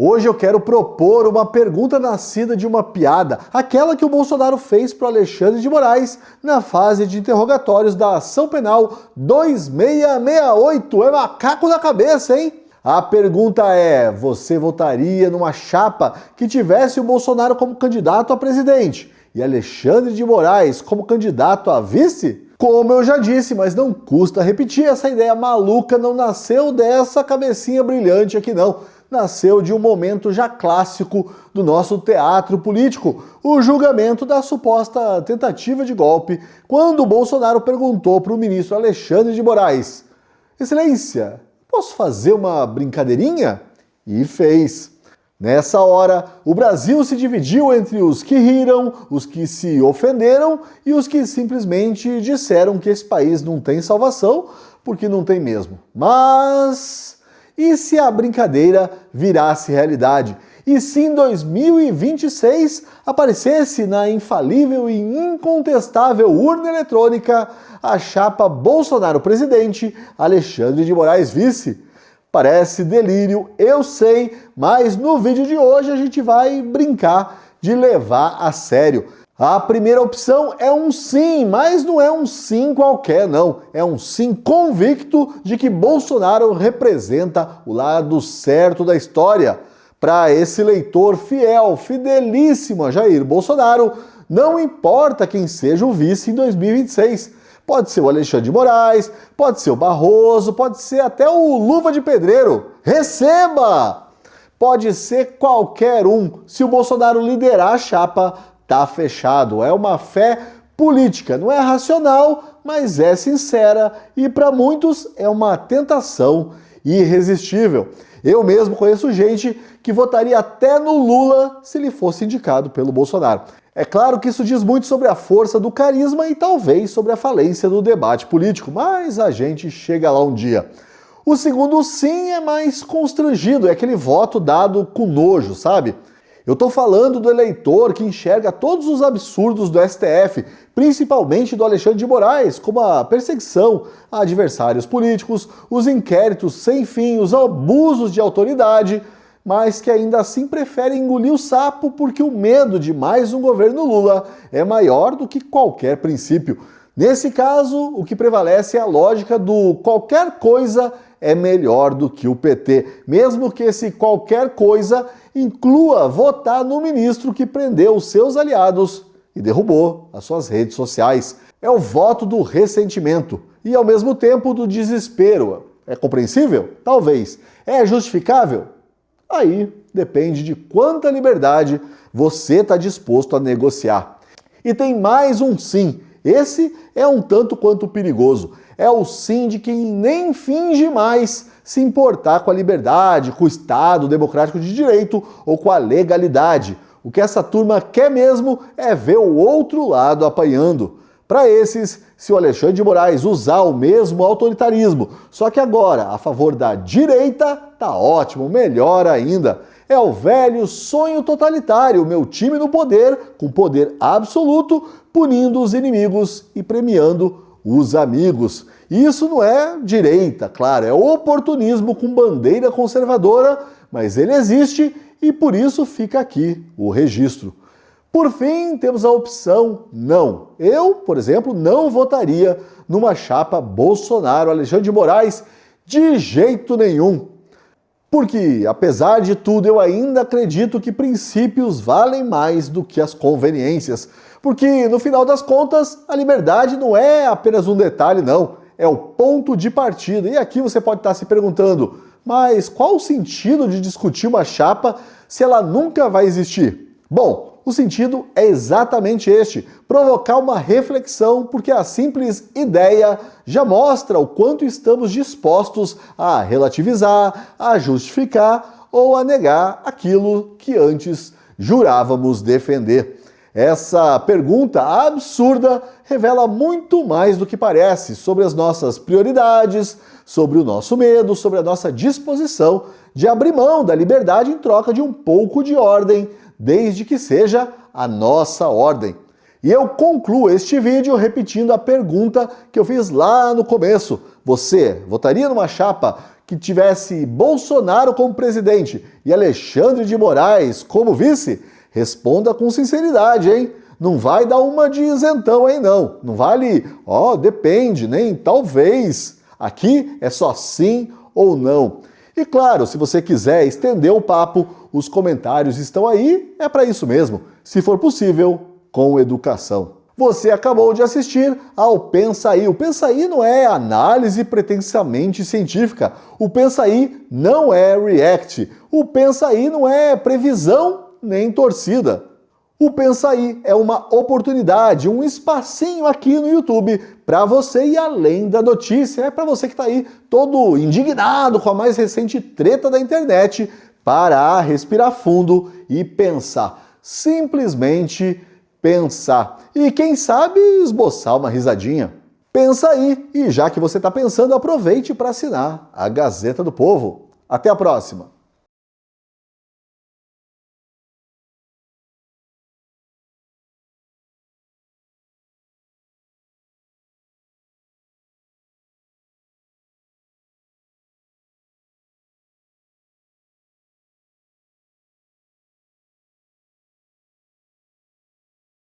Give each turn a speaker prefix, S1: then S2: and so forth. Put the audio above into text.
S1: Hoje eu quero propor uma pergunta nascida de uma piada, aquela que o Bolsonaro fez para Alexandre de Moraes na fase de interrogatórios da Ação Penal 2668. É macaco na cabeça, hein? A pergunta é: você votaria numa chapa que tivesse o Bolsonaro como candidato a presidente e Alexandre de Moraes como candidato a vice? Como eu já disse, mas não custa repetir, essa ideia maluca não nasceu dessa cabecinha brilhante aqui não. Nasceu de um momento já clássico do nosso teatro político, o julgamento da suposta tentativa de golpe, quando o Bolsonaro perguntou para o ministro Alexandre de Moraes: Excelência, posso fazer uma brincadeirinha? E fez. Nessa hora, o Brasil se dividiu entre os que riram, os que se ofenderam e os que simplesmente disseram que esse país não tem salvação, porque não tem mesmo. Mas e se a brincadeira virasse realidade? E se em 2026 aparecesse na infalível e incontestável urna eletrônica a chapa Bolsonaro presidente, Alexandre de Moraes vice? Parece delírio, eu sei, mas no vídeo de hoje a gente vai brincar de levar a sério. A primeira opção é um sim, mas não é um sim qualquer, não. É um sim convicto de que Bolsonaro representa o lado certo da história. Para esse leitor fiel, fidelíssimo a Jair Bolsonaro, não importa quem seja o vice em 2026. Pode ser o Alexandre de Moraes, pode ser o Barroso, pode ser até o Luva de Pedreiro. Receba! Pode ser qualquer um. Se o Bolsonaro liderar a chapa, tá fechado. É uma fé política, não é racional, mas é sincera e para muitos é uma tentação irresistível. Eu mesmo conheço gente que votaria até no Lula se ele fosse indicado pelo Bolsonaro. É claro que isso diz muito sobre a força do carisma e talvez sobre a falência do debate político, mas a gente chega lá um dia. O segundo sim é mais constrangido, é aquele voto dado com nojo, sabe? Eu tô falando do eleitor que enxerga todos os absurdos do STF, principalmente do Alexandre de Moraes, como a perseguição a adversários políticos, os inquéritos sem fim, os abusos de autoridade, mas que ainda assim prefere engolir o sapo porque o medo de mais um governo Lula é maior do que qualquer princípio. Nesse caso, o que prevalece é a lógica do qualquer coisa é melhor do que o PT, mesmo que esse qualquer coisa inclua votar no ministro que prendeu os seus aliados e derrubou as suas redes sociais. É o voto do ressentimento e, ao mesmo tempo, do desespero. É compreensível? Talvez. É justificável? Aí depende de quanta liberdade você está disposto a negociar. E tem mais um sim. Esse é um tanto quanto perigoso. É o sim de quem nem finge mais se importar com a liberdade, com o Estado democrático de direito ou com a legalidade. O que essa turma quer mesmo é ver o outro lado apanhando. Para esses, se o Alexandre de Moraes usar o mesmo autoritarismo, só que agora a favor da direita, tá ótimo, melhor ainda. É o velho sonho totalitário, meu time no poder, com poder absoluto, punindo os inimigos e premiando os amigos. Isso não é direita, claro, é oportunismo com bandeira conservadora, mas ele existe e por isso fica aqui o registro. Por fim, temos a opção não. Eu, por exemplo, não votaria numa chapa Bolsonaro-Alexandre de Moraes de jeito nenhum. Porque, apesar de tudo, eu ainda acredito que princípios valem mais do que as conveniências. Porque, no final das contas, a liberdade não é apenas um detalhe, não. É o ponto de partida. E aqui você pode estar se perguntando, mas qual o sentido de discutir uma chapa se ela nunca vai existir? Bom, o sentido é exatamente este, provocar uma reflexão, porque a simples ideia já mostra o quanto estamos dispostos a relativizar, a justificar ou a negar aquilo que antes jurávamos defender. Essa pergunta absurda revela muito mais do que parece sobre as nossas prioridades, sobre o nosso medo, sobre a nossa disposição de abrir mão da liberdade em troca de um pouco de ordem, desde que seja a nossa ordem. E eu concluo este vídeo repetindo a pergunta que eu fiz lá no começo. Você votaria numa chapa que tivesse Bolsonaro como presidente e Alexandre de Moraes como vice? Responda com sinceridade, hein? Não vai dar uma de isentão aí não. Não vale, depende, nem talvez. Aqui é só sim ou não. E claro, se você quiser estender o papo, os comentários estão aí, é para isso mesmo. Se for possível, com educação. Você acabou de assistir ao Pensa Aí. O Pensa Aí não é análise pretensamente científica. O Pensa Aí não é react. O Pensa Aí não é previsão nem torcida. O Pensa Aí é uma oportunidade, um espacinho aqui no YouTube para você ir além da notícia. É para você que está aí todo indignado com a mais recente treta da internet, parar, respirar fundo e pensar. Simplesmente pensar. E quem sabe esboçar uma risadinha. Pensa aí, e já que você está pensando, aproveite para assinar a Gazeta do Povo. Até a próxima!